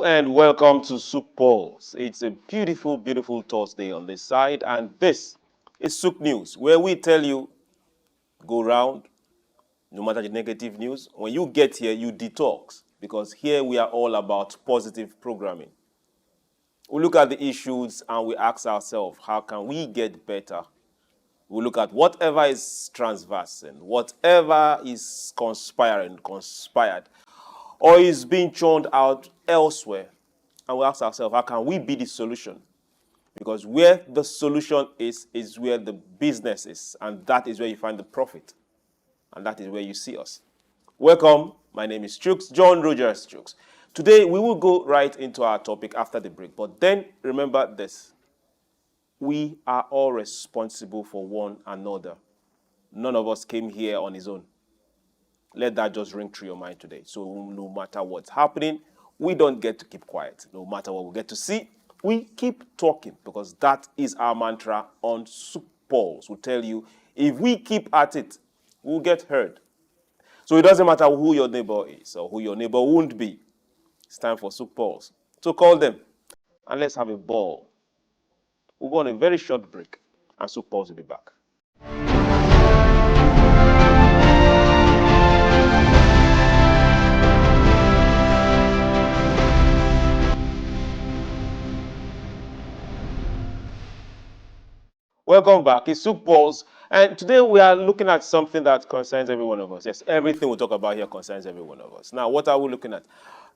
and welcome to Souq Pulse. It's a beautiful, beautiful Thursday on this side, and this is Souq News, where we tell you, go round, no matter the negative news. When you get here, you detox, because here we are all about positive programming. We look at the issues and we ask ourselves, how can we get better? We look at whatever is transversing, whatever is conspired, or is being churned out elsewhere. And we ask ourselves, how can we be the solution? Because where the solution is where the business is. And that is where you find the profit. And that is where you see us. Welcome. My name is Souq, John Rogers Souq. Today, we will go right into our topic after the break. But then, remember this. We are all responsible for one another. None of us came here on his own. Let that just ring through your mind today. So no matter what's happening, we don't get to keep quiet. No matter what we get to see, we keep talking, because that is our mantra on Souq Pulse. We tell you, if we keep at it, we'll get heard. So it doesn't matter who your neighbor is or who your neighbor won't be. It's time for Souq Pulse. So call them and let's have a ball. We'll go on a very short break and Souq Pulse will be back. Welcome back. It's Souq Pulse, and today we are looking at something that concerns every one of us. Yes, everything we talk about here concerns every one of us. Now, what are we looking at?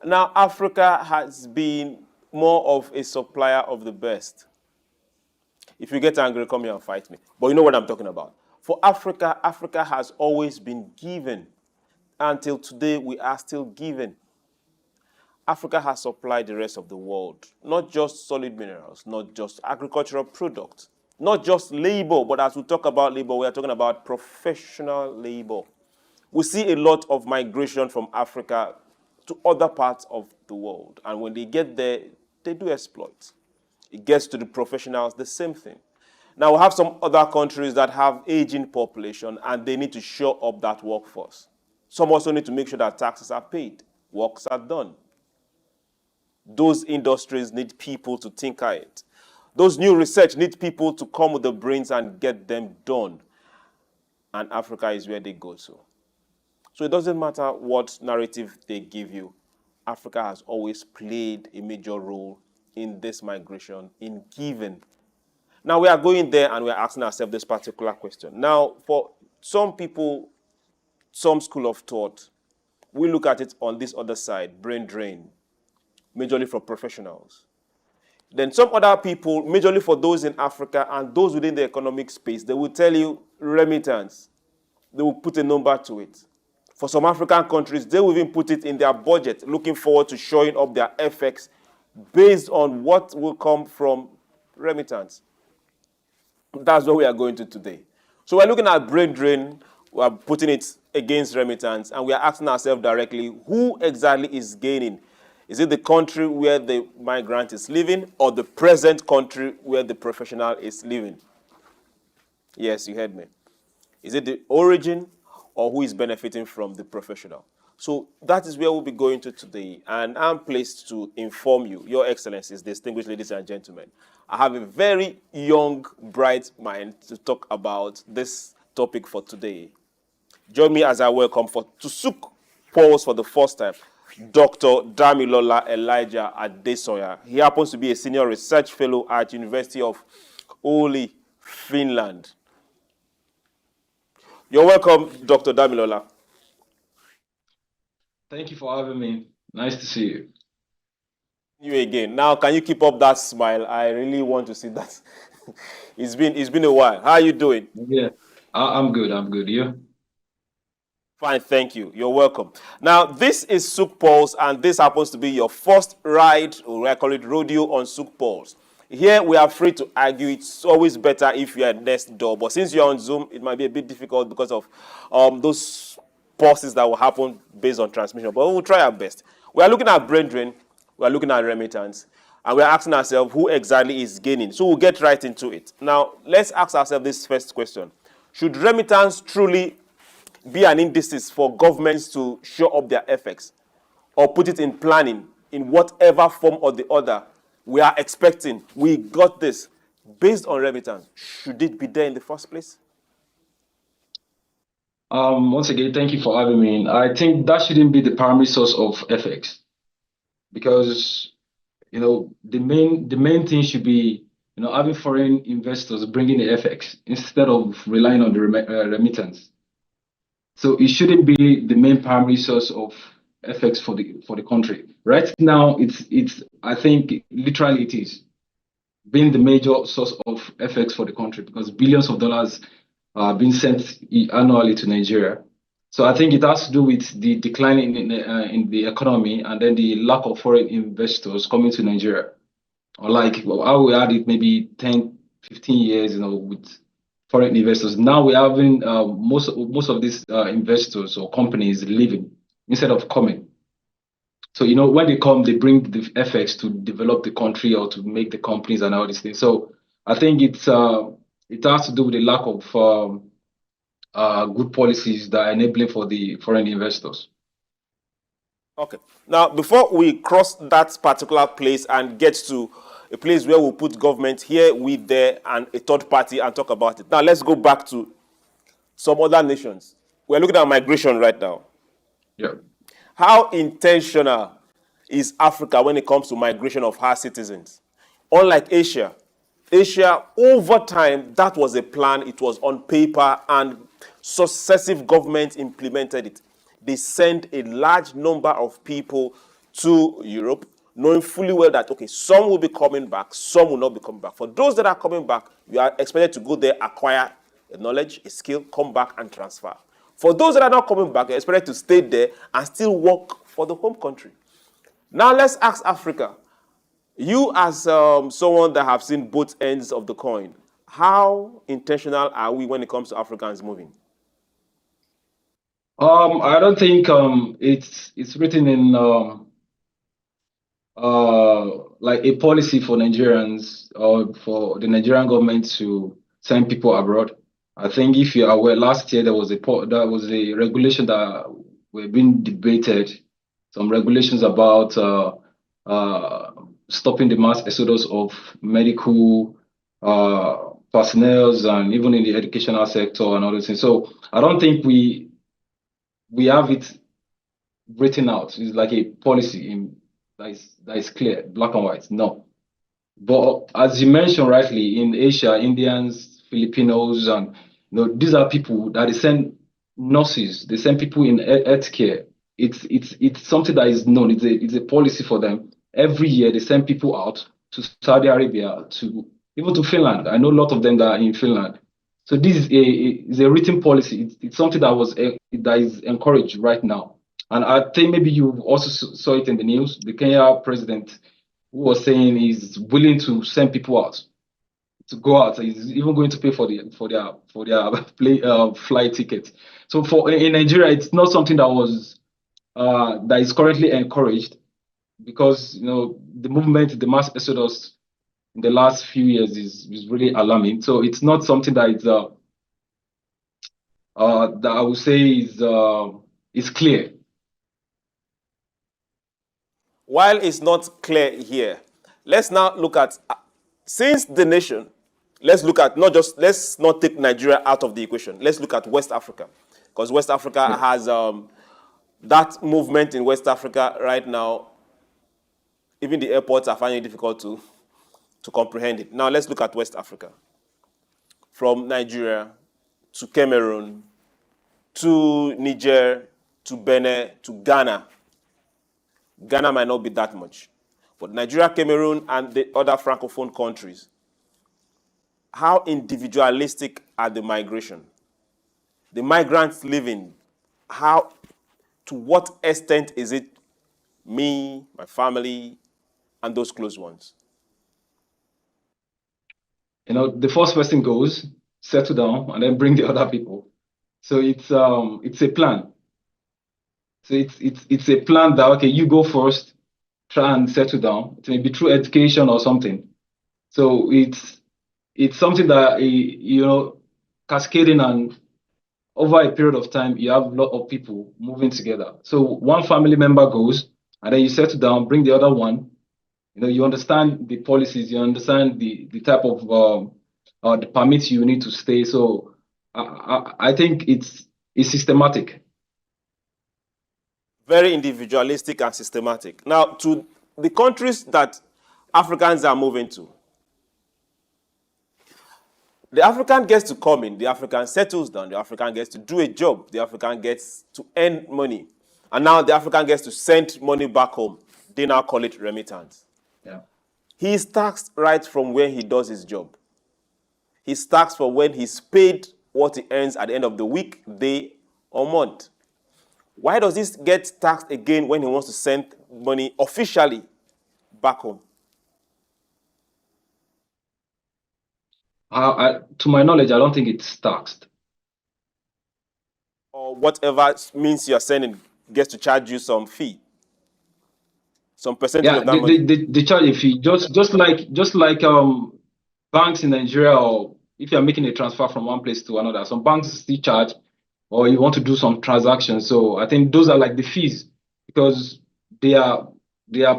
Now, Africa has been more of a supplier of the best. If you get angry, come here and fight me. But you know what I'm talking about. For Africa, Africa has always been given. Until today, we are still giving. Africa has supplied the rest of the world, not just solid minerals, not just agricultural products, not just labor, but as we talk about labor, we are talking about professional labor. We see a lot of migration from Africa to other parts of the world. And when they get there, they do exploit. It gets to the professionals, the same thing. Now, we have some other countries that have aging population, and they need to shore up that workforce. Some also need to make sure that taxes are paid, works are done. Those industries need people to tinker it. Those new research need people to come with the brains and get them done. And Africa is where they go to. So it doesn't matter what narrative they give you. Africa has always played a major role in this migration, in giving. Now we are going there and we are asking ourselves this particular question. Now, for some people, some school of thought, we look at it on this other side, brain drain, majorly for professionals. Then some other people, majorly for those in Africa and those within the economic space, they will tell you remittance. They will put a number to it. For some African countries, they will even put it in their budget, looking forward to showing up their FX based on what will come from remittance. That's what we are going to today. So we're looking at brain drain, we are putting it against remittance, and we are asking ourselves directly, who exactly is gaining? Is it the country where the migrant is living, or the present country where the professional is living? Yes, you heard me. Is it the origin, or who is benefiting from the professional? So that is where we'll be going to today, and I'm pleased to inform you, Your Excellencies, distinguished ladies and gentlemen, I have a very young, bright mind to talk about this topic for today. Join me as I welcome to Souq Pulse for the first time, Dr. Damilola Elijah A. He happens to be a senior research fellow at University of OULU, Finland. You're welcome, Dr. Damilola. Thank you for having me. Nice to see you. You again. Now, can you keep up that smile? I really want to see that. It's been a while. How are you doing? Yeah, I'm good. I'm good. You? Fine, thank you. You're welcome. Now, this is Souq Pulse, and this happens to be your first ride, or I call it rodeo, on Souq Pulse. Here, we are free to argue. It's always better if you're next door. But since you're on Zoom, it might be a bit difficult because of those pauses that will happen based on transmission. But we'll try our best. We are looking at brain drain. We are looking at remittance. And we're asking ourselves who exactly is gaining. So we'll get right into it. Now, let's ask ourselves this first question. Should remittance truly be an indices for governments to show up their FX, or put it in planning in whatever form or the other, we are expecting, we got this, based on remittance, should it be there in the first place? Once again, thank you for having me. I think that shouldn't be the primary source of FX because the main thing should be having foreign investors bringing the FX instead of relying on the remittance. So it shouldn't be the main primary source of FX for the country. Right now, it's I think literally it is being the major source of FX for the country because billions of dollars are being sent annually to Nigeria. So I think it has to do with the decline in the economy and then the lack of foreign investors coming to Nigeria. Or like how we had it maybe 10, 15 years, with foreign investors. Now we're having most of these investors or companies leaving instead of coming. So when they come, they bring the FX to develop the country or to make the companies and all these things. So I think it has to do with the lack of good policies that are enabling for the foreign investors. Okay. Now, before we cross that particular place and get to a place where we'll put government here, we, there, and a third party and talk about it. Now, let's go back to some other nations. We're looking at migration right now. Yeah. How intentional is Africa when it comes to migration of her citizens? Unlike Asia, over time, that was a plan, it was on paper, and successive governments implemented it. They sent a large number of people to Europe, knowing fully well that, okay, some will be coming back, some will not be coming back. For those that are coming back, you are expected to go there, acquire a knowledge, a skill, come back and transfer. For those that are not coming back, you're expected to stay there and still work for the home country. Now let's ask Africa. You as someone that have seen both ends of the coin, how intentional are we when it comes to Africans moving? I don't think it's written in like a policy for Nigerians or for the Nigerian government to send people abroad. I think if you are aware, last year there was a regulation that were being debated, some regulations about stopping the mass exodus of medical personnel and even in the educational sector and all those things. So I don't think we have it written out. It's like a policy that is clear, black and white. No. But as you mentioned rightly, in Asia, Indians, Filipinos, and these are people that they send nurses, they send people in healthcare. It's something that is known. It's a policy for them. Every year they send people out to Saudi Arabia, even to Finland. I know a lot of them that are in Finland. So this is a written policy. It's something that is encouraged right now. And I think maybe you also saw it in the news. The Kenya president who was saying he's willing to send people out to go out. He's even going to pay for their flight ticket. So in Nigeria, it's not something that is currently encouraged because the movement, the mass exodus in the last few years is really alarming. So it's not something that that I would say is clear. While it's not clear here, let's now look at, since the nation, let's not take Nigeria out of the equation. Let's look at West Africa. Because West Africa has that movement in West Africa right now. Even the airports are finding it difficult to comprehend it. Now let's look at West Africa. From Nigeria to Cameroon to Niger to Benin to Ghana. Ghana might not be that much. But Nigeria, Cameroon, and the other Francophone countries, how individualistic are the migration? The migrants living, to what extent is it me, my family, and those close ones? The first person goes, settle down, and then bring the other people. So it's a plan. So it's a plan that, okay, you go first, try and settle down. It may be through education or something. So it's something that cascading, and over a period of time you have a lot of people moving together. So one family member goes, and then you settle down, bring the other one. You understand the policies, you understand the type of the permits you need to stay. So I think it's systematic. Very individualistic and systematic. Now, to the countries that Africans are moving to, the African gets to come in, the African settles down, the African gets to do a job, the African gets to earn money. And now the African gets to send money back home. They now call it remittance. Yeah. He is taxed right from when he does his job. He's taxed for when he's paid what he earns at the end of the week, day, or month. Why does this get taxed again when he wants to send money officially back home? To my knowledge, I don't think it's taxed. Or whatever means you're sending gets to charge you some fee, some percentage of that money. They charge a fee, just like banks in Nigeria, or if you're making a transfer from one place to another, some banks still charge, or you want to do some transactions. So I think those are like the fees, because they are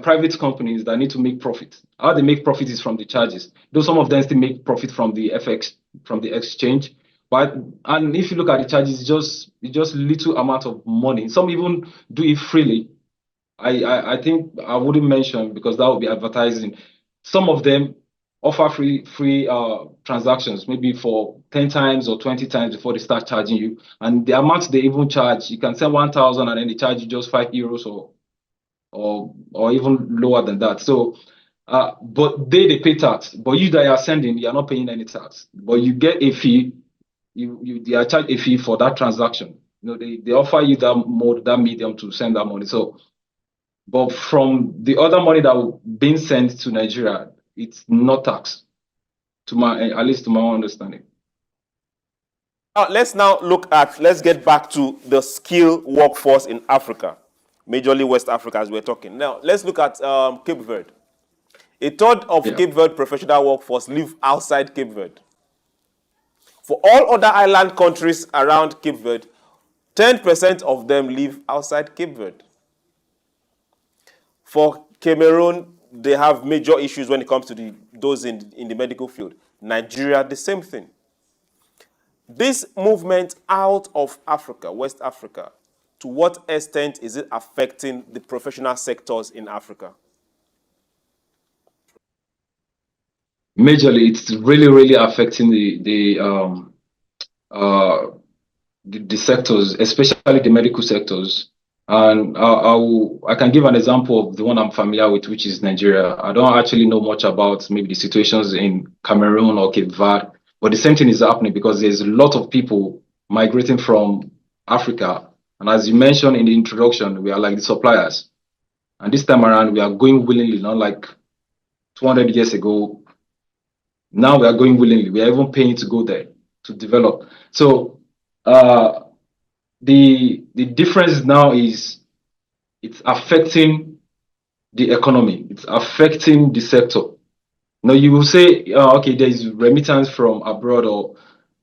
private companies that need to make profit. How they make profit is from the charges. Though some of them still make profit from the FX, from the exchange. And if you look at the charges, it's just little amount of money. Some even do it freely. I think I wouldn't mention, because that would be advertising. Some of them offer free transactions, maybe for 10 times or 20 times before they start charging you. And the amount they even charge, you can send 1,000 and then they charge you just €5 or even lower than that. So, but they pay tax. But you that are sending, you are not paying any tax. But you get a fee. They are charged a fee for that transaction. They offer you that medium to send that money. So, but from the other money that being sent to Nigeria, it's not taxed, at least to my own understanding. Let's get back to the skilled workforce in Africa, majorly West Africa as we're talking. Now, let's look at Cape Verde. A third of Cape Verde professional workforce live outside Cape Verde. For all other island countries around Cape Verde, 10% of them live outside Cape Verde. For Cameroon, they have major issues when it comes to those in the medical field. Nigeria, the same thing. This movement out of Africa, West Africa, to what extent is it affecting the professional sectors in Africa? Majorly, it's really, really affecting the sectors, especially the medical sectors. And I can give an example of the one I'm familiar with, which is Nigeria. I don't actually know much about maybe the situations in Cameroon or Cape Verde, but the same thing is happening, because there's a lot of people migrating from Africa. And as you mentioned in the introduction, we are like the suppliers. And this time around, we are going willingly, not like 200 years ago. Now we are going willingly. We are even paying to go there to develop. So the difference now is it's affecting the economy. It's affecting the sector. You will say, okay, there is remittance from abroad, or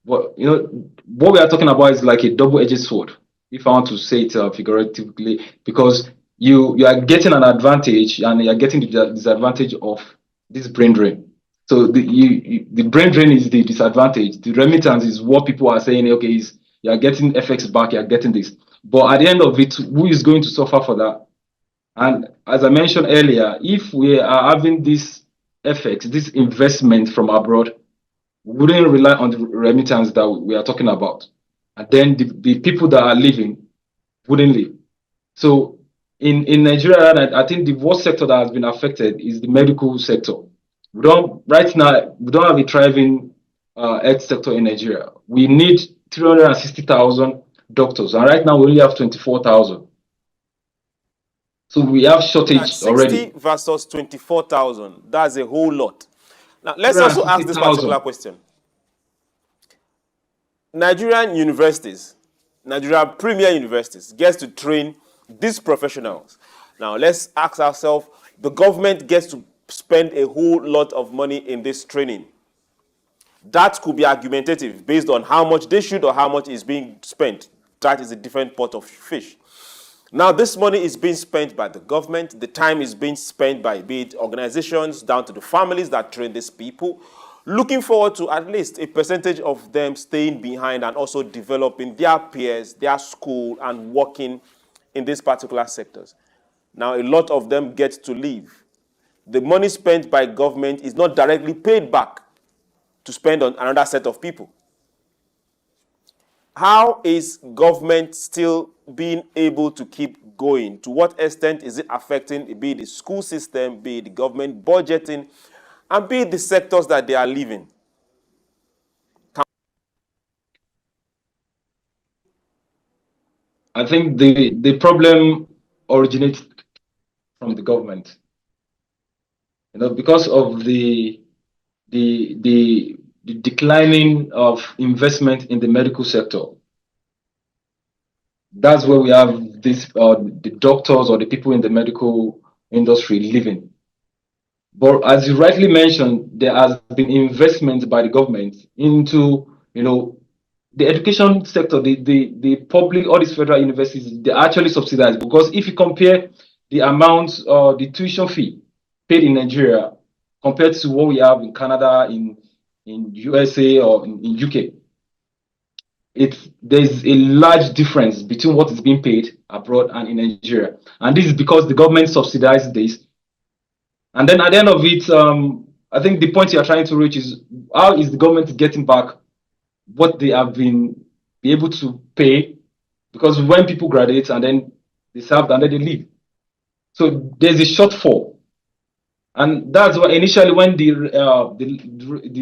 what? What we are talking about is like a double-edged sword, if I want to say it figuratively, because you are getting an advantage and you are getting the disadvantage of this brain drain. So the brain drain is the disadvantage. The remittance is what people are saying, okay, you are getting FX back, you are getting this. But at the end of it, who is going to suffer for that? And as I mentioned earlier, if we are having this FX, this investment from abroad, we wouldn't rely on the remittance that we are talking about. And then the people that are living wouldn't live. So in Nigeria, I think the worst sector that has been affected is the medical sector. Right now, we don't have a thriving health sector in Nigeria. We need 360,000 doctors, and right now we only have 24,000. So we have shortage already. 60 versus 24,000. That's a whole lot. Now, let's also ask this particular question. Nigerian universities, Nigerian premier universities, gets to train these professionals. Now, let's ask ourselves, the government gets to spend a whole lot of money in this training. That could be argumentative based on how much they should or how much is being spent. That is a different pot of fish. Now, this money is being spent by the government. The time is being spent by, be it organizations, down to the families that train these people, looking forward to at least a percentage of them staying behind and also developing their peers, their school, and working in these particular sectors. Now, a lot of them get to leave. The money spent by government is not directly paid back to spend on another set of people. How is government still being able to keep going? To what extent is it affecting, be it the school system, be it the government budgeting, and be it the sectors that they are leaving? I think the problem originates from the government. Because of the declining of investment in the medical sector. That's where we have this the doctors or the people in the medical industry living. But as you rightly mentioned, there has been investment by the government into the education sector, the public, all these federal universities, they actually subsidize, because if you compare the amount, the tuition fee paid in Nigeria compared to what we have in Canada, in USA, or in UK, there's a large difference between what is being paid abroad and in Nigeria. And this is because the government subsidizes this. And then at the end of it, I think the point you're trying to reach is, how is the government getting back what they have been able to pay? Because when people graduate and then they serve and then they leave, so there's a shortfall. And that's why initially, when the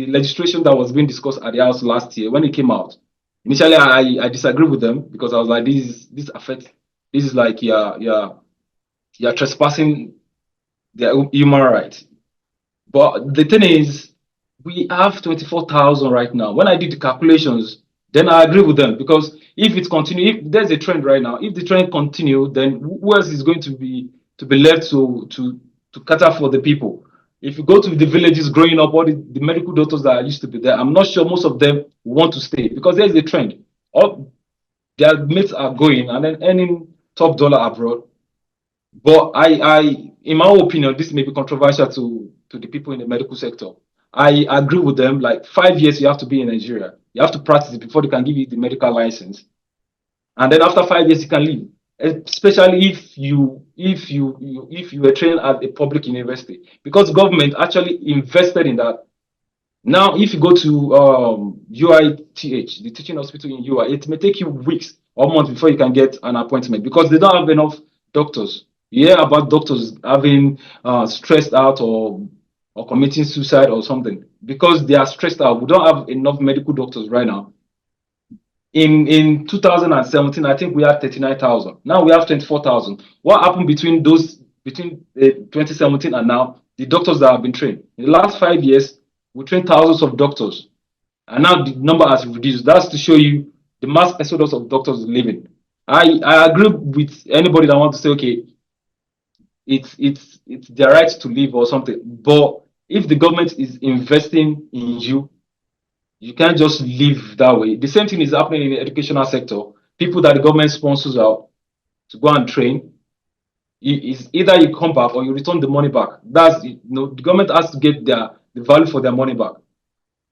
legislation that was being discussed at the House last year, when it came out, initially I disagree with them, because I was like, this affects, this is like you're trespassing their human rights. But the thing is, we have 24,000 right now. When I did the calculations, then I agree with them, because if it continue, if there's a trend right now, if the trend continue, then who else is going to be left to cater for the people? If you go to the villages growing up, all the medical doctors that used to be there, I'm not sure most of them want to stay, because there's a trend. All their mates are going and then earning top dollar abroad. But in my opinion, this may be controversial to the people in the medical sector. I agree with them. Like 5 years, you have to be in Nigeria. You have to practice it before they can give you the medical license. And then after 5 years, you can leave. Especially if you were trained at a public university, because government actually invested in that. Now, if you go to UITH, the teaching hospital in UI, it may take you weeks or months before you can get an appointment, because they don't have enough doctors. You hear about doctors having stressed out or committing suicide or something because they are stressed out. We don't have enough medical doctors right now. In 2017, I think we had 39,000. Now we have 24,000. What happened between 2017 and now? The doctors that have been trained in the last 5 years, we trained thousands of doctors, and now the number has reduced. That's to show you the mass exodus of doctors leaving. I agree with anybody that wants to say, okay, it's their right to leave or something. But if the government is investing in you, you can't just live that way. The same thing is happening in the educational sector. People that the government sponsors out to go and train, is either you come back or you return the money back. That's the government has to get the value for their money back.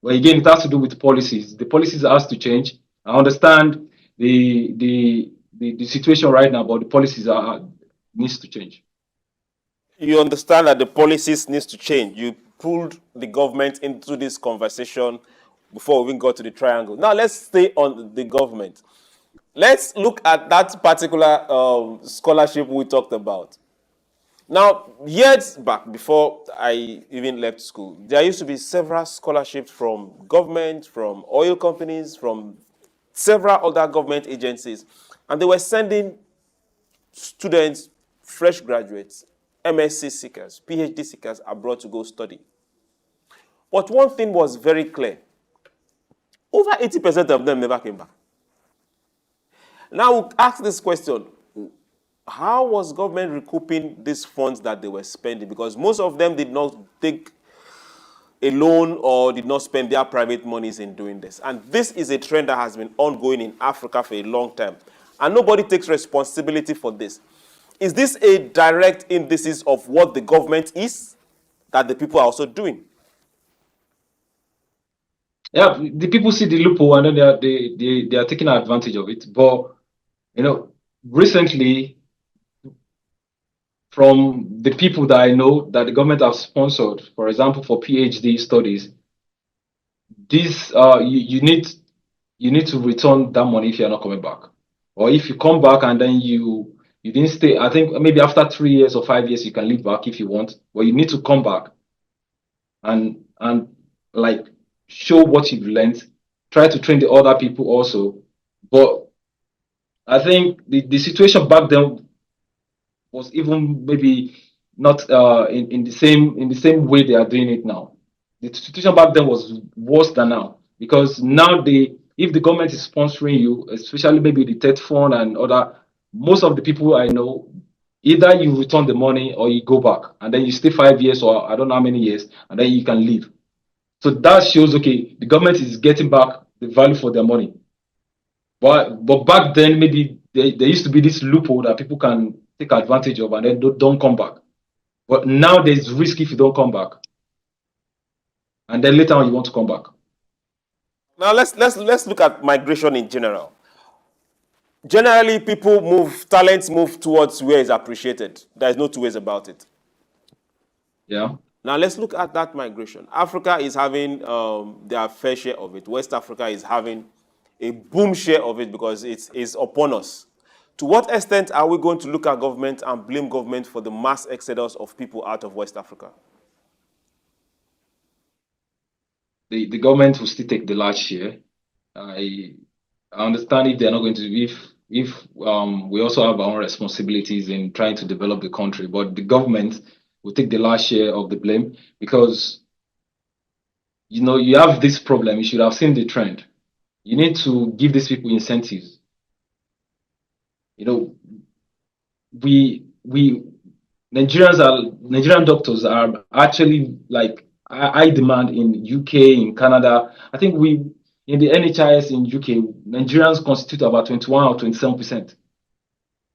But again, it has to do with policies. The policies has to change. I understand the situation right now, but the policies needs to change. You understand that the policies needs to change. You pulled the government into this conversation before we even got to the triangle. Now let's stay on the government. Let's look at that particular scholarship we talked about. Now, years back, before I even left school, there used to be several scholarships from government, from oil companies, from several other government agencies, and they were sending students, fresh graduates, MSc seekers, PhD seekers abroad to go study. But one thing was very clear. Over 80% of them never came back. Now, we'll ask this question. How was government recouping these funds that they were spending? Because most of them did not take a loan or did not spend their private monies in doing this. And this is a trend that has been ongoing in Africa for a long time. And nobody takes responsibility for this. is this a direct indices of what the government is that the people are also doing? Yeah, the people see the loophole and then they are taking advantage of it. But recently, from the people that I know that the government have sponsored, for example, for PhD studies, this you need to return that money if you're not coming back, or if you come back and then you didn't stay. I think maybe after 3 years or 5 years you can leave back if you want, but you need to come back and like show what you've learned. Try to train the other people also, but I think the situation back then was even maybe not in the same way they are doing it now. The situation back then was worse than now, because now if the government is sponsoring you, especially maybe the TED fund and other, most of the people I know, either you return the money or you go back and then you stay 5 years or I don't know how many years and then you can leave. So that shows, okay, the government is getting back the value for their money. But back then, maybe there used to be this loophole that people can take advantage of and then don't come back. But now there's risk if you don't come back, and then later on you want to come back. Now let's look at migration in general. Generally, talents move towards where it's appreciated. There is no two ways about it. Yeah. Now let's look at that migration. Africa is having their fair share of it. West Africa is having a boom share of it because it is upon us. To what extent are we going to look at government and blame government for the mass exodus of people out of West Africa? The government will still take the large share. I understand if they're not going to, if we also have our own responsibilities in trying to develop the country, but the government will take the large share of the blame because you have this problem. You should have seen the trend. You need to give these people incentives. We Nigerian doctors are actually like high demand in UK, in Canada. I think in the NHIS in UK, Nigerians constitute about 21 or 27%.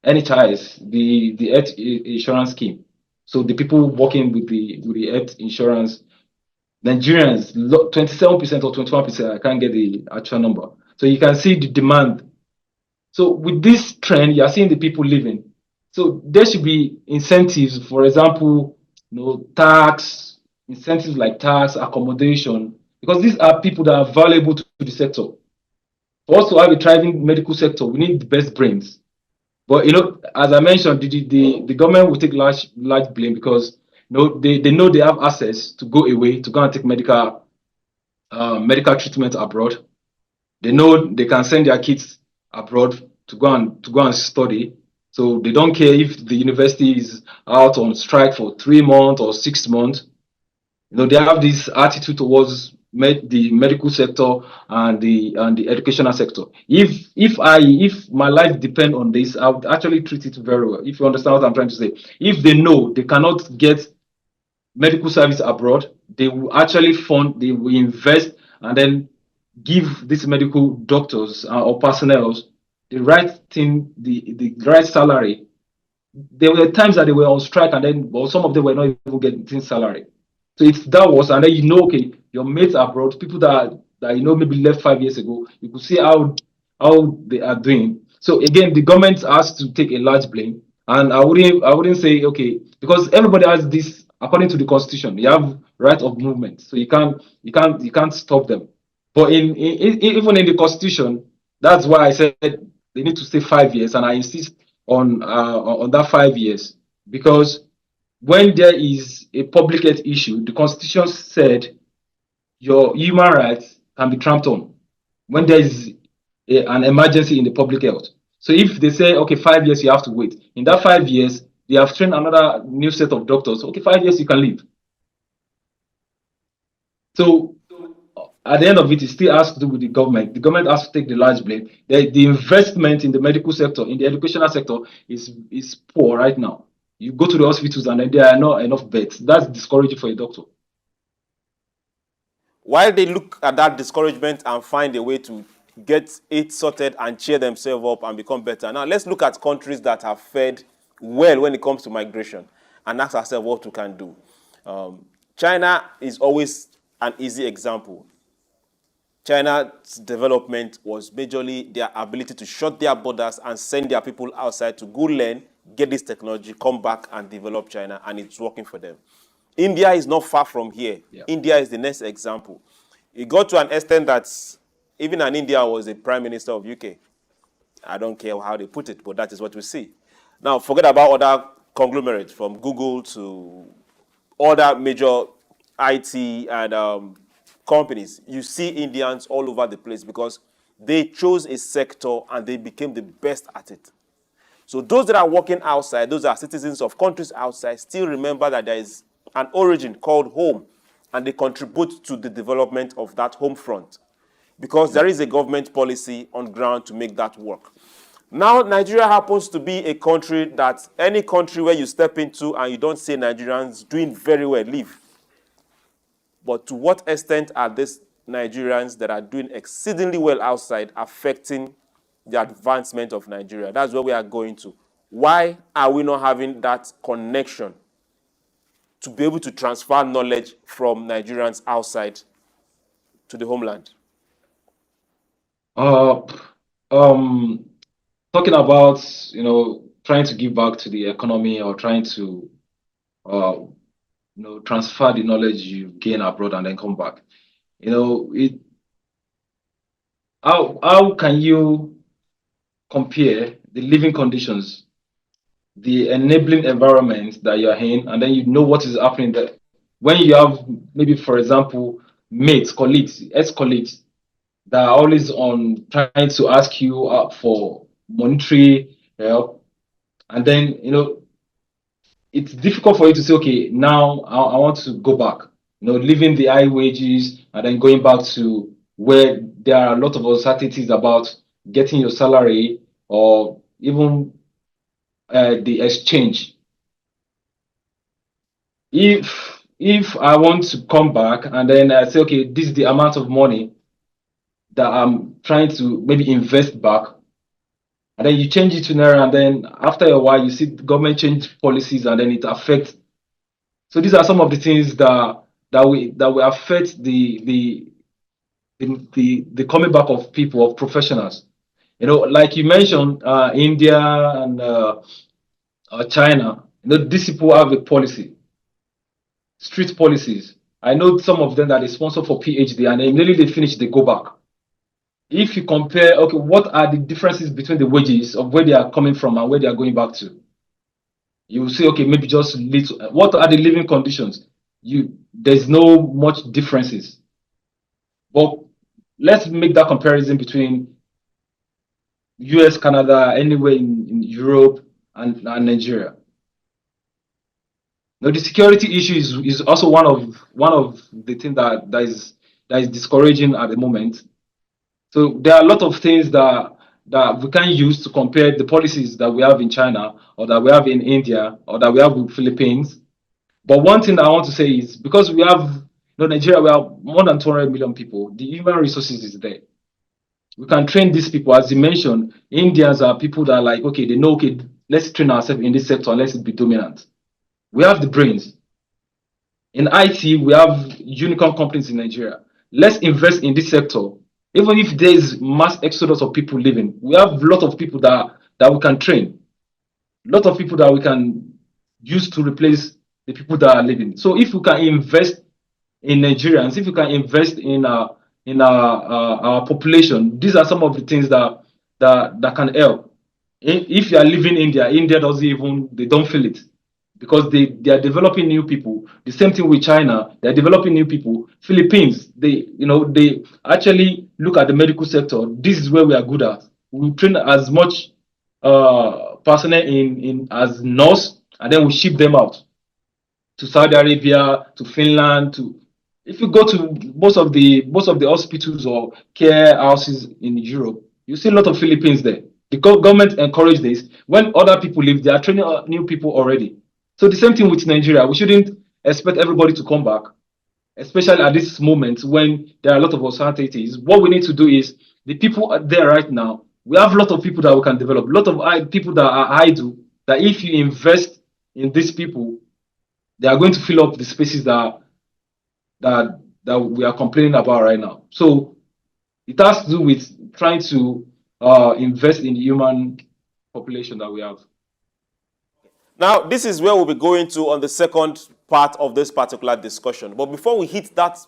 NHIS, the health insurance scheme. So the people working with the health insurance, Nigerians, 27% or 21%, I can't get the actual number. So you can see the demand. So with this trend, you are seeing the people leaving. So there should be incentives, for example, incentives like tax, accommodation, because these are people that are valuable to the sector. For us to have a thriving medical sector, we need the best brains. But as I mentioned, the government will take large blame because they know they have access to go away to go and take medical treatment abroad. They know they can send their kids abroad to go and study. So they don't care if the university is out on strike for 3 months or 6 months. They have this attitude towards the medical sector and the educational sector. If my life depend on this, I would actually treat it very well. If you understand what I'm trying to say, if they know they cannot get medical service abroad, they will actually fund, they will invest, and then give these medical doctors or personnel the right thing, the right salary. There were times that they were on strike, and then some of them were not even getting salary. So it's that was, and then okay, your mates abroad, people that maybe left 5 years ago, you could see how they are doing. So again, the government has to take a large blame, and I wouldn't say okay, because everybody has this according to the constitution. You have right of movement, so you can't stop them. But even in the constitution, that's why I said they need to stay 5 years, and I insist on that 5 years, because when there is a public health issue, the constitution said your human rights can be trampled on when there is an emergency in the public health. So if they say, okay, 5 years, you have to wait. In that 5 years, they have trained another new set of doctors. Okay, 5 years, you can leave. So at the end of it, it still has to do with the government. The government has to take the large blame. The investment in the medical sector, in the educational sector, is poor right now. You go to the hospitals and there are not enough beds. That's discouraging for a doctor. While they look at that discouragement and find a way to get it sorted and cheer themselves up and become better. Now, let's look at countries that have fared well when it comes to migration and ask ourselves what we can do. China is always an easy example. China's development was majorly their ability to shut their borders and send their people outside to go learn, get this technology, come back and develop China, and it's working for them. India is not far from here. Yeah. India is the next example. It got to an extent that even an India was the prime minister of UK. I don't care how they put it, but that is what we see. Now, forget about other conglomerates from Google to other major IT and companies. You see Indians all over the place because they chose a sector and they became the best at it. So those that are working outside, those are citizens of countries outside, still remember that there is an origin called home, and they contribute to the development of that home front because there is a government policy on ground to make that work. Now, Nigeria happens to be a country that any country where you step into and you don't see Nigerians doing very well, leave. But to what extent are these Nigerians that are doing exceedingly well outside affecting the advancement of Nigeria? That's where we are going to. Why are we not having that connection to be able to transfer knowledge from Nigerians outside to the homeland? Talking about, trying to give back to the economy or trying to, transfer the knowledge you gain abroad and then come back. How can you compare the living conditions, the enabling environment that you're in, and then you know what is happening there? When you have maybe, for example, mates, colleagues, ex-colleagues that are always on trying to ask you for monetary help, and then it's difficult for you to say, okay, now I want to go back, leaving the high wages and then going back to where there are a lot of uncertainties about getting your salary or even the exchange. If I want to come back and then I say, okay, this is the amount of money that I'm trying to maybe invest back, and then you change it to naira, and then after a while you see the government change policies and then it affects. So these are some of the things that will affect the coming back of people, of professionals. Like you mentioned, India and China. These people have a policy, strict policies. I know some of them that they sponsor for PhD, and immediately they finish, they go back. If you compare, okay, what are the differences between the wages of where they are coming from and where they are going back to? You will say, okay, maybe just little. What are the living conditions? There's no much differences. But let's make that comparison between US, Canada, anywhere in Europe and Nigeria. Now, the security issue is also one of the things that is discouraging at the moment. So there are a lot of things that we can use to compare the policies that we have in China or that we have in India or that we have in Philippines. But one thing that I want to say is, because we have, Nigeria, we have more than 200 million people, the human resources is there. We can train these people. As you mentioned, Indians are people that are like, okay, they know, okay, let's train ourselves in this sector and let's be dominant. We have the brains. In IT, we have unicorn companies in Nigeria. Let's invest in this sector. Even if there's mass exodus of people leaving, we have a lot of people that we can train. A lot of people that we can use to replace the people that are leaving. So if we can invest in Nigerians, if we can invest in our population, these are some of the things that can help. If you are leaving India doesn't even, they don't feel it, because they are developing new people. The same thing with China, they're developing new people. Philippines, they actually look at the medical sector. This is where we are good at. We train as much personnel in as nurse, and then we ship them out to Saudi Arabia, to Finland. If you go to most of the hospitals or care houses in Europe, you see a lot of Philippines there. The government encourage this. When other people leave, they are training new people already. So the same thing with Nigeria. We shouldn't expect everybody to come back, especially at this moment when there are a lot of uncertainties. What we need to do is, the people there right now, we have a lot of people that we can develop, a lot of people that are idle, that if you invest in these people, they are going to fill up the spaces that we are complaining about right now. So it has to do with trying to invest in the human population that we have. Now, this is where we'll be going to on the second part of this particular discussion. But before we hit that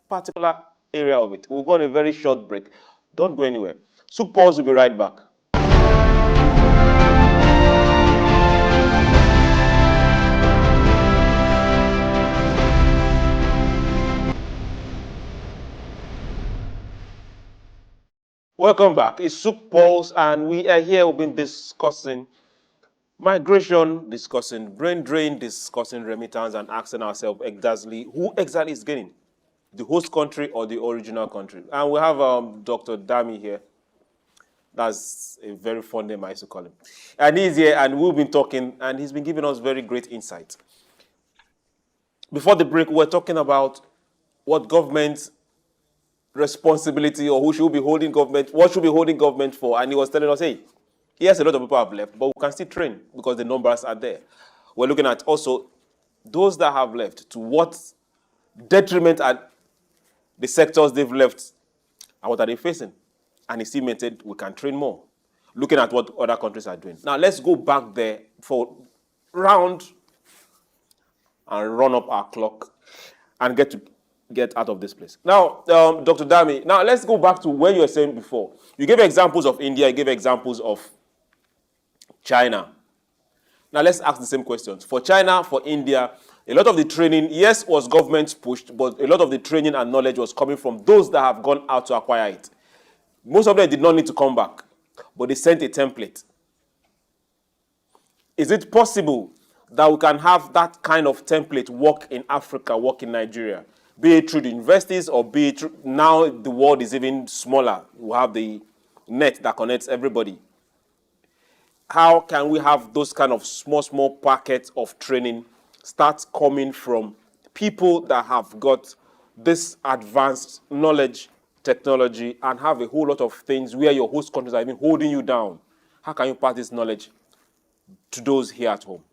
particular area of it, we'll go on a very short break. Don't go anywhere. Souq Pause will be right back. Welcome back. It's Souq Pause, and we are here. We've been discussing migration, discussing brain drain, discussing remittance, and asking ourselves exactly who exactly is gaining, the host country or the original country. And we have Dr. Dami here. That's a very fun name I used to call him. And he's here, and we've been talking, and he's been giving us very great insight. Before the break, we were talking about what government responsibility or who should be holding government, what should be holding government for. And he was telling us, hey, yes, a lot of people have left, but we can still train because the numbers are there. We're looking at also those that have left, to what detriment are the sectors they've left and what are they facing. And he still maintained we can train more, looking at what other countries are doing. Now, let's go back there for round and run up our clock and get out of this place. Now, Dr. Dami, now let's go back to where you were saying before. You gave examples of India, you gave examples of China. Now, let's ask the same questions. For China, for India, a lot of the training, yes, was government pushed, but a lot of the training and knowledge was coming from those that have gone out to acquire it. Most of them did not need to come back, but they sent a template. Is it possible that we can have that kind of template work in Africa, work in Nigeria? Be it through the universities or be it through, now the world is even smaller. We have the net that connects everybody. How can we have those kind of small packets of training start coming from people that have got this advanced knowledge, technology, and have a whole lot of things where your host countries are even holding you down? How can you pass this knowledge to those here at home?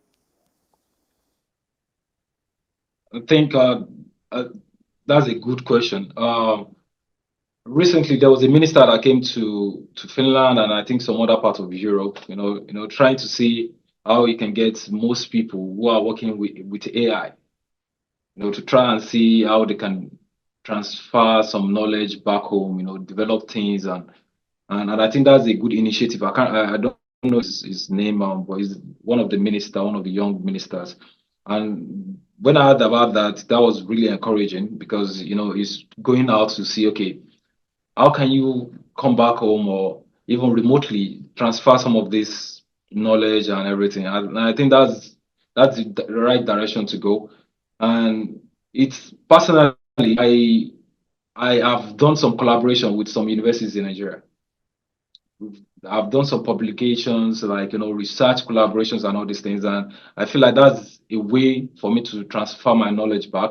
I think that's a good question. Recently, there was a minister that came to Finland and I think some other parts of Europe. Trying to see how he can get most people who are working with AI. To try and see how they can transfer some knowledge back home. Develop things and I think that's a good initiative. I don't know his name, but he's one of the young ministers. And when I heard about that, that was really encouraging because he's going out to see, okay, how can you come back home or even remotely transfer some of this knowledge and everything? And I think that's the right direction to go. And it's personally, I have done some collaboration with some universities in Nigeria. I've done some publications, like research collaborations and all these things, and I feel like that's a way for me to transfer my knowledge back.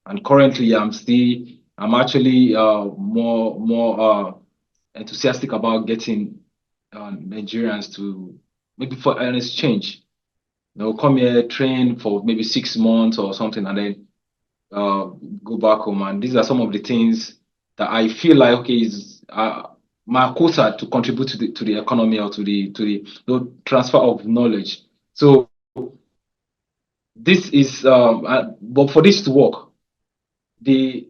And currently, I'm actually more enthusiastic about getting Nigerians to maybe for an exchange. Come here, train for maybe 6 months or something, and then go back home. And these are some of the things that I feel like okay is my quota to contribute to the economy or to the transfer of knowledge. So this is but for this to work, the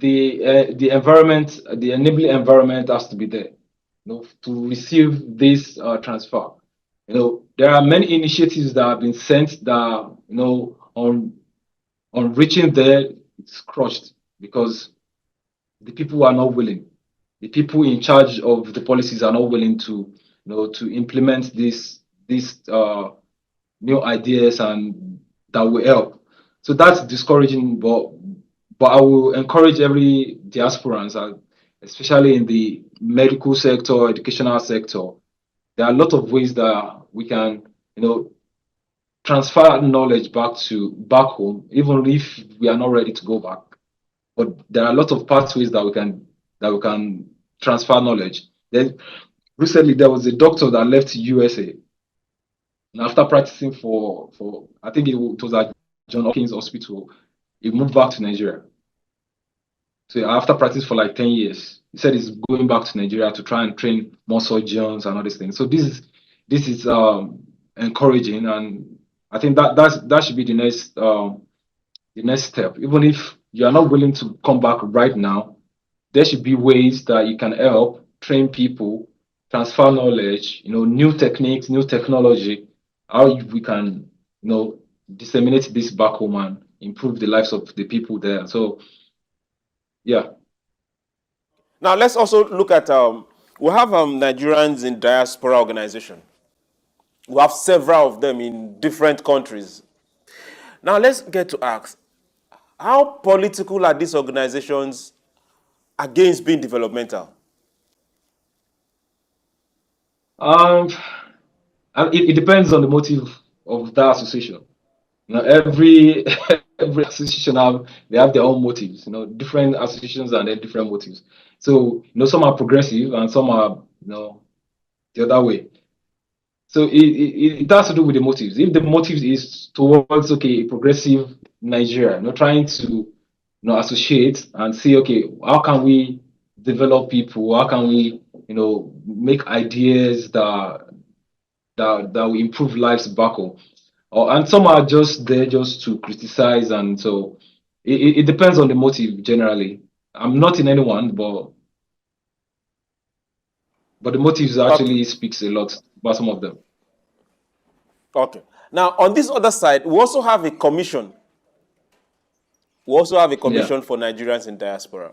environment, the enabling environment has to be there, to receive this transfer. There are many initiatives that have been sent that on reaching there, it's crushed because the people are not willing. The people in charge of the policies are not willing to to implement these new ideas and that will help. So that's discouraging, but I will encourage every diasporans, especially in the medical sector, educational sector. There are a lot of ways that we can transfer knowledge back home, even if we are not ready to go back. But there are a lot of pathways that we can transfer knowledge. Then recently there was a doctor that left USA. And after practicing I think it was at John Hopkins Hospital, he moved back to Nigeria. So after practice for like 10 years, he said he's going back to Nigeria to try and train more surgeons and all these things. So this is encouraging, and I think that should be the next step. Even if you are not willing to come back right now, there should be ways that you can help train people, transfer knowledge, new techniques, new technology, how we can, disseminate this back home and improve the lives of the people there. So yeah. Now let's also look at we have Nigerians in diaspora organization. We have several of them in different countries. Now let's get to ask, how political are these organizations against being developmental? Um, and it depends on the motive of that association. Every every association they have their own motives. Different associations and their different motives. So some are progressive and some are the other way. So it has to do with the motives. If the motive is towards progressive Nigeria, trying to associate and see how can we develop people, how can we make ideas that will improve lives back home. And some are just there just to criticize, and so it depends on the motive generally. I'm not in anyone, but the motives Okay. actually speaks a lot about some of them. Okay. Now on this other side, we also have a commission. We also have a Yeah. commission for Nigerians in diaspora.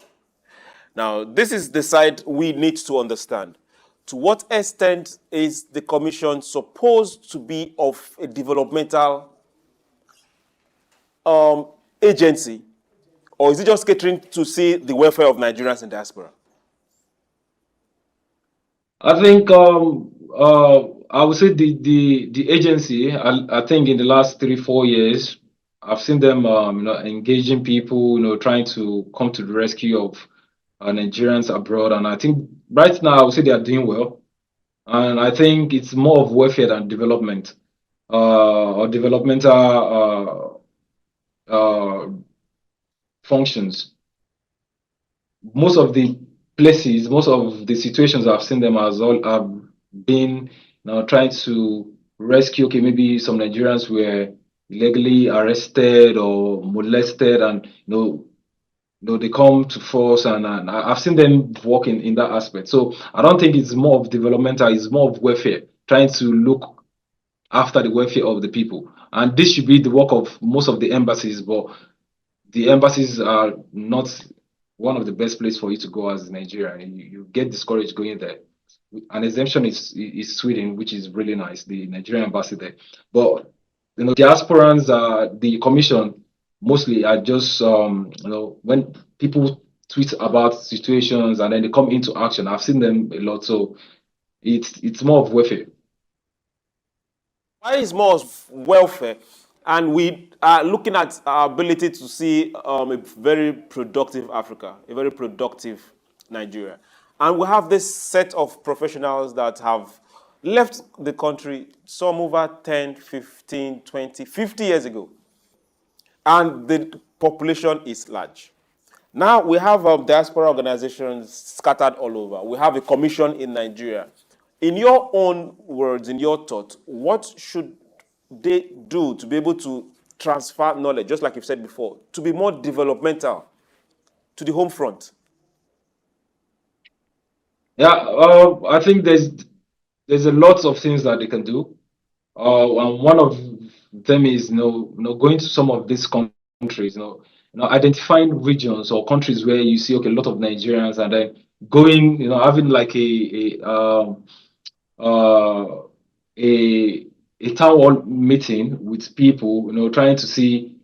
Now, this is the side we need to understand. To what extent is the commission supposed to be of a developmental agency, or is it just catering to see the welfare of Nigerians in diaspora? I think I would say the agency. I think in the last 3-4 years, I've seen them engaging people, trying to come to the rescue of Nigerians abroad, and I think right now I would say they are doing well. And I think it's more of welfare than development, or developmental functions. Most of the situations I've seen them as all have been now trying to rescue. Okay, maybe some Nigerians were illegally arrested or molested, and they come to force, and I've seen them work in that aspect. So I don't think it's more of developmental; it's more of welfare, trying to look after the welfare of the people. And this should be the work of most of the embassies, but the embassies are not one of the best places for you to go as Nigeria. You get discouraged going there. An exemption is Sweden, which is really nice, the Nigerian embassy there. But diasporans, the commission mostly are just when people tweet about situations and then they come into action. I've seen them a lot, so it's more of welfare. Why is more of welfare? And we are looking at our ability to see a very productive Africa, a very productive Nigeria. And we have this set of professionals that have left the country some over 10, 15, 20, 50 years ago. And the population is large. Now we have diaspora organizations scattered all over. We have a commission in Nigeria. In your own words, in your thought, what should they do to be able to transfer knowledge, just like you've said before, to be more developmental to the home front? Yeah, I think there's a lot of things that they can do. And one of them is going to some of these countries, identifying regions or countries where you see a lot of Nigerians, and then going, having like uh, a town hall meeting with people, trying to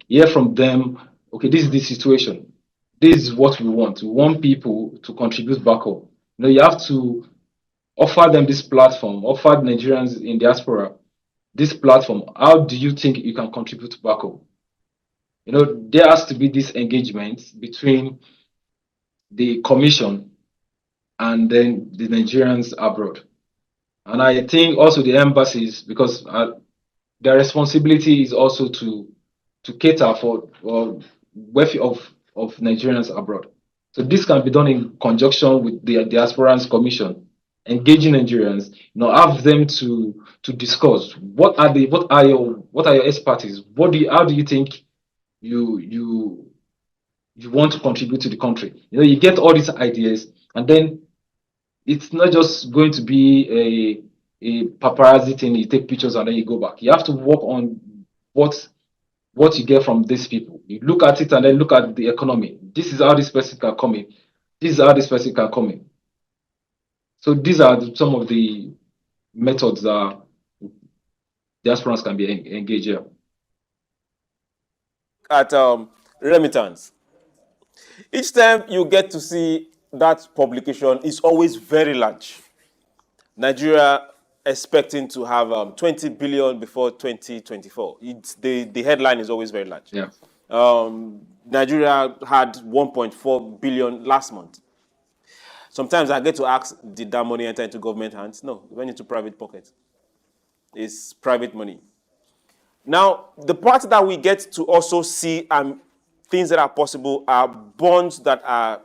hear from them. Okay, this is the situation. This is what we want. We want people to contribute back home. You have to offer them this platform, offer Nigerians in diaspora this platform. How do you think you can contribute back home? There has to be this engagement between the commission and then the Nigerians abroad. And I think also the embassies, because their responsibility is also to cater for welfare of Nigerians abroad. So this can be done in conjunction with the Diasporans Commission, engaging Nigerians, have them to discuss what are your expertise? How do you think you you want to contribute to the country? You get all these ideas, and then it's not just going to be a paparazzi thing. You take pictures and then you go back. You have to work on what what you get from these people. You look at it and then look at the economy. This is how this person can come in. This is how this person can come in. So these are some of the methods that diasporans can be engaged here. At Remittance, each time you get to see that publication is always very large. Nigeria expecting to have 20 billion before 2024. The headline is always very large. Yeah. Nigeria had 1.4 billion last month. Sometimes I get to ask, did that money enter into government hands? No, it went into private pockets. It's private money. Now, the part that we get to also see things that are possible are bonds that are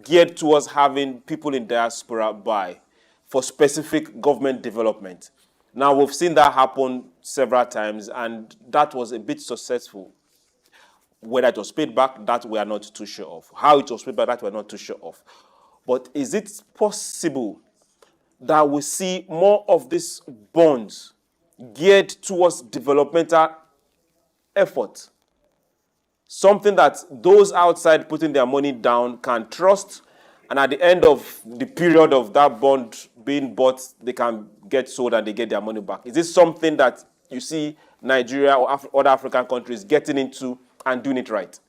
geared towards having people in diaspora buy for specific government development. Now, we've seen that happen several times, and that was a bit successful. Whether it was paid back, that we are not too sure of. How it was paid back, that we are not too sure of. But is it possible that we see more of these bonds geared towards developmental effort? Something that those outside putting their money down can trust, and at the end of the period of that bond being bought, they can get sold and they get their money back. Is this something that you see Nigeria or other African countries getting into and doing it right?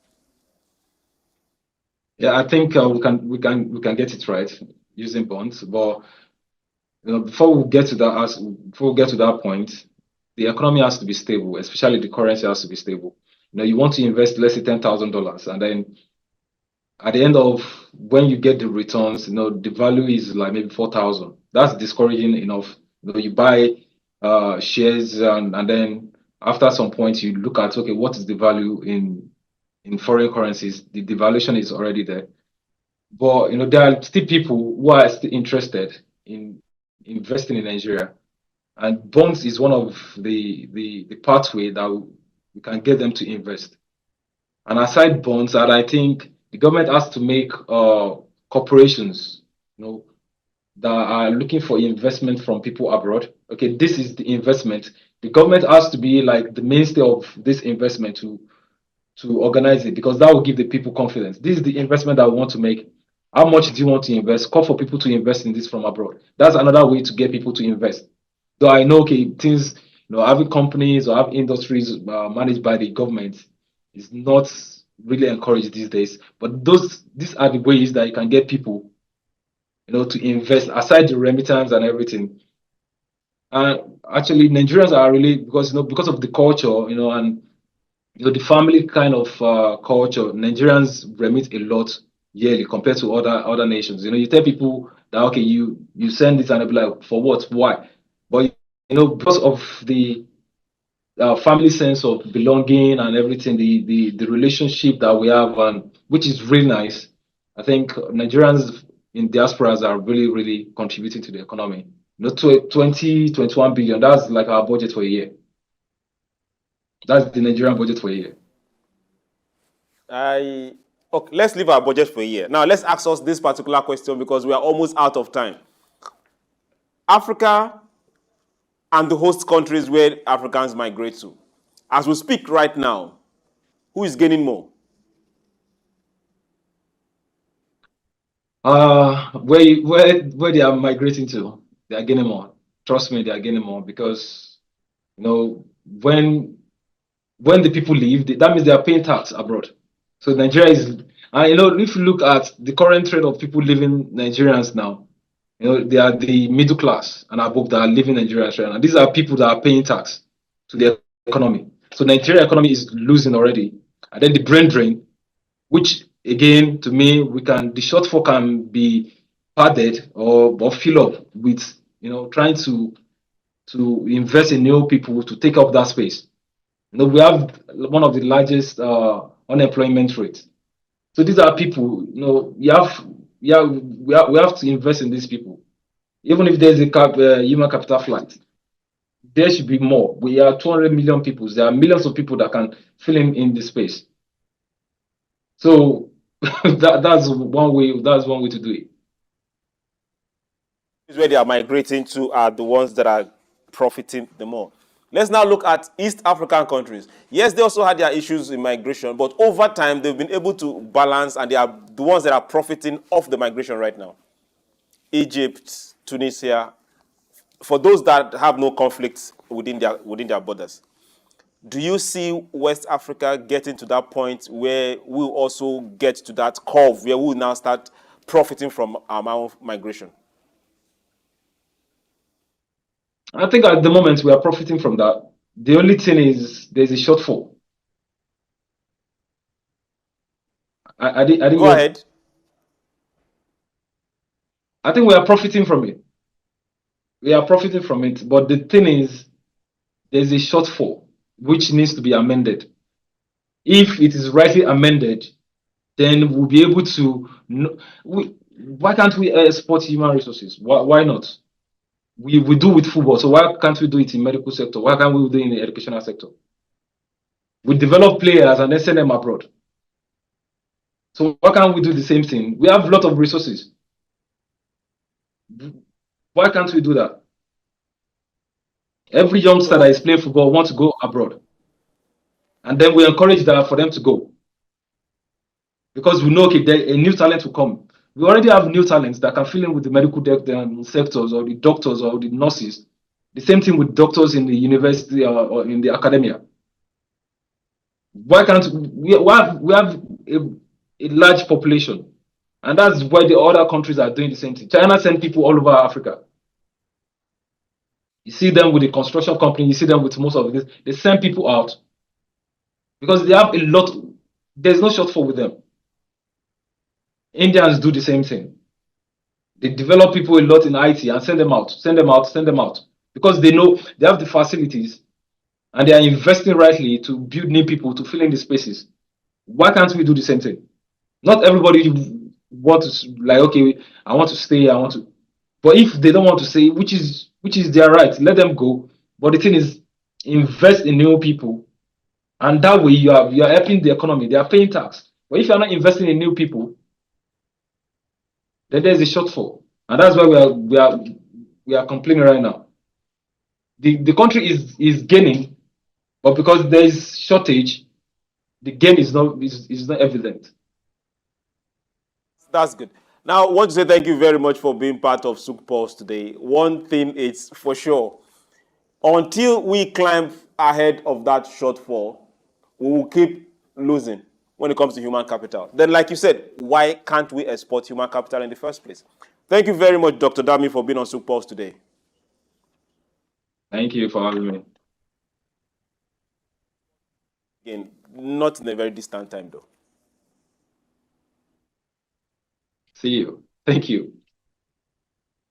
Yeah, I think we can get it right using bonds, but before we get to that point, the economy has to be stable, especially the currency has to be stable. You want to invest, let's say, $10,000, and then at the end of when you get the returns, the value is like maybe 4,000. That's discouraging enough. You buy shares, and then after some point you look at, okay, what is the value in foreign currencies? The devaluation is already there. But there are still people who are still interested in investing in Nigeria, and bonds is one of the pathway that we can get them to invest. And aside bonds, that I think the government has to make corporations, that are looking for investment from people abroad. Okay, this is the investment. The government has to be like the mainstay of this investment to organize it, because that will give the people confidence. This is the investment that we want to make. How much do you want to invest? Call for people to invest in this from abroad. That's another way to get people to invest. Though I know, okay, things, having companies or have industries managed by the government is not really encouraged these days. But these are the ways that you can get people, to invest aside the remittance and everything. And actually, Nigerians are really, because of the culture, and the family kind of culture. Nigerians remit a lot yearly compared to other nations. You tell people that, okay, you send this, and they'll be like, for what? Why? But because of the family sense of belonging and everything, the relationship that we have, and which is really nice. I think Nigerians in diasporas are really, really contributing to the economy. 21 billion, that's like our budget for a year. That's the Nigerian budget for a year. Okay, let's leave our budget for a year. Now, let's ask us this particular question because we are almost out of time. Africa and the host countries where Africans migrate to. As we speak right now, who is gaining more? Where they are migrating to, they are gaining more. Trust me, they are gaining more, because when the people leave, that means they are paying tax abroad. So Nigeria is, and if you look at the current trend of people leaving Nigerians now, they are the middle class and above that are living Nigeria right now. These are people that are paying tax to the economy. So Nigeria economy is losing already. And then the brain drain, which again, to me, the shortfall can be padded or fill up with, trying to to invest in new people to take up that space. We have one of the largest unemployment rates. So these are people, we have to invest in these people. Even if there's a human capital flight, there should be more. We are 200 million people. There are millions of people that can fill in the space. So that's one way. That's one way to do it. Where they are migrating to are the ones that are profiting the more. Let's now look at East African countries. Yes, they also had their issues in migration, but over time they've been able to balance, and they are the ones that are profiting off the migration right now. Egypt, Tunisia, for those that have no conflicts within their borders. Do you see West Africa getting to that point where we'll also get to that curve where we'll now start profiting from our own migration? I think at the moment we are profiting from that. The only thing is there's a shortfall. I didn't Go ahead. I think we are profiting from it. We are profiting from it, but the thing is there's a shortfall which needs to be amended. If it is rightly amended, then we'll be able to. Why can't we export human resources? Why not? We do with football, so why can't we do it in medical sector? Why can't we do it in the educational sector? We develop players and then send them abroad. So why can't we do the same thing? We have a lot of resources. Why can't we do that? Every youngster that is playing football wants to go abroad. And then we encourage that for them to go. Because we know, okay, a new talent will come. We already have new talents that can fill in with the medical sectors or the doctors or the nurses. The same thing with doctors in the university or in the academia. Why can't we have a large population? And that's why the other countries are doing the same thing. China sent people all over Africa. You see them with the construction company, you see them with most of this. They send people out because they have a lot. There's no shortfall with them. Indians do the same thing. They develop people a lot in IT and send them out, because they know they have the facilities and they are investing rightly to build new people to fill in the spaces. Why can't we do the same thing? Not everybody wants to, like, okay, I want to stay, but if they don't want to stay, which is their right, let them go. But the thing is, invest in new people, and that way you are helping the economy. They are paying tax. But if you are not investing in new people, then there's a shortfall, and that's why we are complaining right now. The country is gaining, but because there is shortage, the gain is not evident. That's good. Now, I want to say thank you very much for being part of Souq Pulse today. One thing is for sure, until we climb ahead of that shortfall, we will keep losing when it comes to human capital. Then, like you said, why can't we export human capital in the first place? Thank you very much, Dr. Dami, for being on Souq Pulse today. Thank you for having me. Again, not in a very distant time, though. See you. Thank you.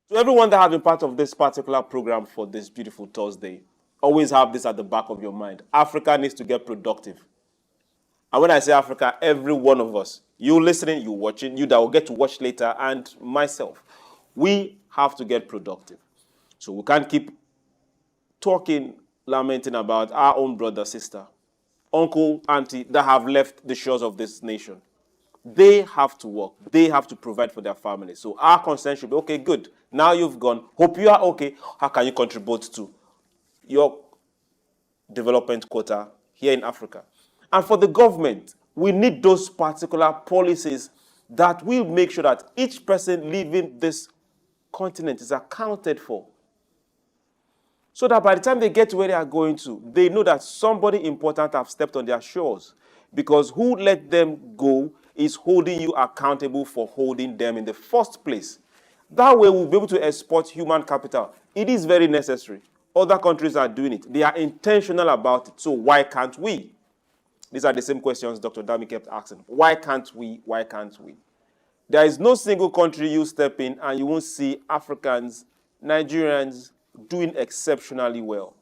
To everyone that has been part of this particular program for this beautiful Thursday, always have this at the back of your mind. Africa needs to get productive. And when I say Africa, every one of us, you listening, you watching, you that will get to watch later, and myself, we have to get productive. So we can't keep talking, lamenting about our own brother, sister, uncle, auntie that have left the shores of this nation. They have to work. They have to provide for their family. So our concern should be, okay, good. Now you've gone. Hope you are okay. How can you contribute to your development quota here in Africa? And for the government, we need those particular policies that will make sure that each person leaving this continent is accounted for. So that by the time they get to where they are going to, they know that somebody important have stepped on their shores. Because who let them go is holding you accountable for holding them in the first place. That way we'll be able to export human capital. It is very necessary. Other countries are doing it. They are intentional about it. So why can't we? These are the same questions Dr. Dami kept asking. Why can't we? Why can't we? There is no single country you step in and you won't see Africans, Nigerians, doing exceptionally well.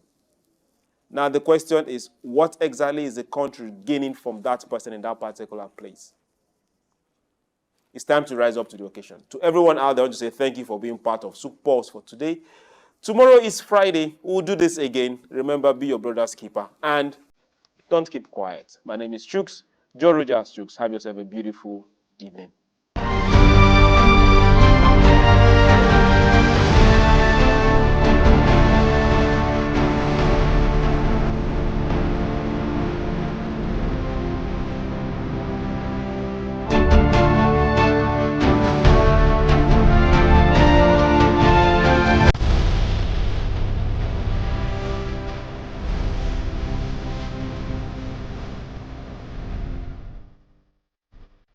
Now the question is, what exactly is the country gaining from that person in that particular place? It's time to rise up to the occasion. To everyone out there, I want to say thank you for being part of Souq Pulse for today. Tomorrow is Friday. We'll do this again. Remember, be your brother's keeper. And don't keep quiet. My name is Chooks. Joe Rogers Chooks. Have yourself a beautiful evening.